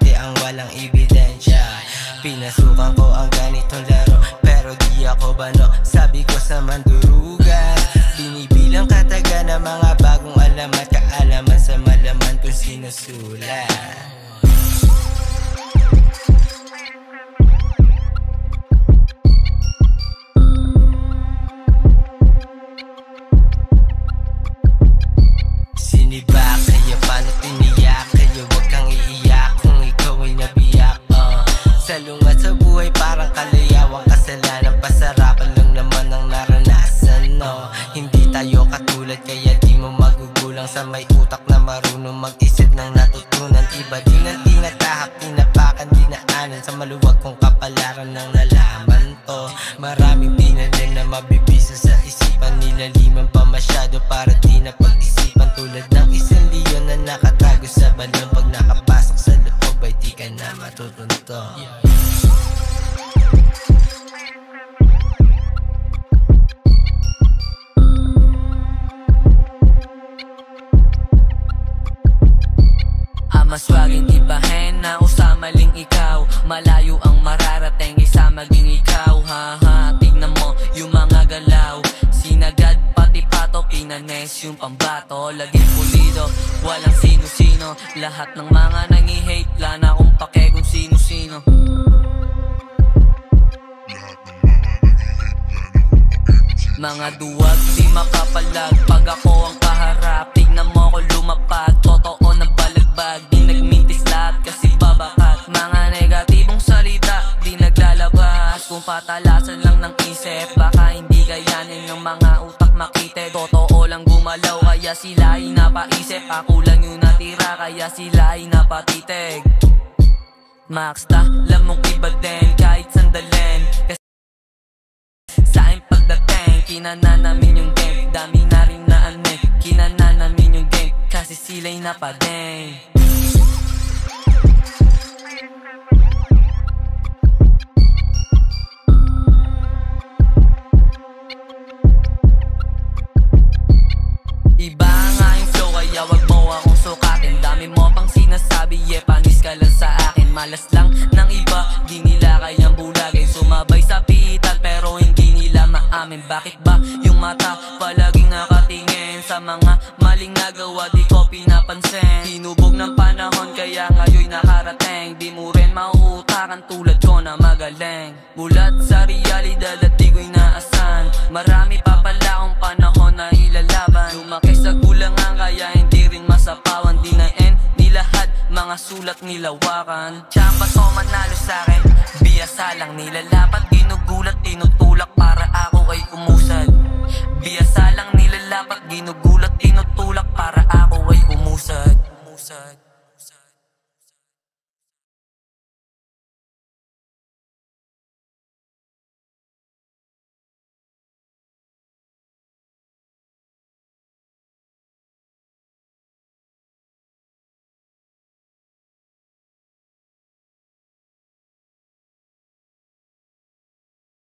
dati ang walang ebidensya. Pinasukan ko ang ganitong laro pero di ako bano. Sabi ko sa mandurugan, binibilang kataga ng mga bagong alam at kaalaman sa malaman kung sinusulat. Sinibak kayo, paano tiniyak kayo? Huwag kang iiyak kung ikaw ay nabiyak. Salungat sa buhay parang kalayawang kasalanan. Pasarapan lang naman ang naranasan, no? Hindi tayo katulad kaya di mo magugulang sa may utak na marunong mag-isip ng natutunan. Iba din ang tinatahak, tinapakan, dinaanan sa maluwag kong kapalaran ng nalaman to. Maraming pinalim na mabibisa sa isipan, nilaliman pa masyado para di na pag-isipan. Tulad ng isang leon na nakatago sa balon, pag nakapasok sa loob ay di ka na matutunto. Maswaging ibahin na usamaling ikaw. Malayo ang mararating isa maging ikaw. Haha, tignan mo yung mga galaw. Sinagad pati pato, pinanes yung pambato. Laging pulido, walang sino-sino. Lahat ng mga nangi-hate, plana kung pake kung sino-sino. Mga duwag di makapalag pag ako ang kaharap. Tignan mo ko lumapag, totoo na balagbag. Di nagmintis lahat kasi babakat. Mga negatibong salita di naglalabas. Kung patalasan lang ng isip, baka hindi kayanin ng mga utak makite. Totoo lang gumalaw kaya sila ay napaisip. Ako lang yung natira kaya sila ay napatitig. Max ta, lamong iba din kahit sandalin. Sa aking pagdating, kinana namin yung game. Dami na rin na ane, kinana namin yung game. Kasi sila'y napadeng. Iba nga yung flow kaya wag mo akong sukatin. Dami mo pang sinasabi, panis ka lang sa akin. Malas lang ng iba, di nila kayang bulagin. Sumabay sa pitan pero hindi nila maamin. Bakit ba yung mata palaging nakatingin sa mga maling nagawa, di ko pinapansin. Tinubog ng panahon kaya ngayon nakarating. Di mo rin mauutakan tulad ko na magaling. Bulat sa realidad at di ko inaasahan. Marami pa pala akong panahon na ilalaban. Lumaki sa gulangan kaya hindi rin masapawan. Di na end ni lahat, mga sulat nilawakan. Tsamba to manalo sa'kin, biyasa lang nilalapat. Ginugulat, tinutulak para ako ay umusad. Biyasa lang nilalapat, ginugulat, tinutulak para ako ay umusad.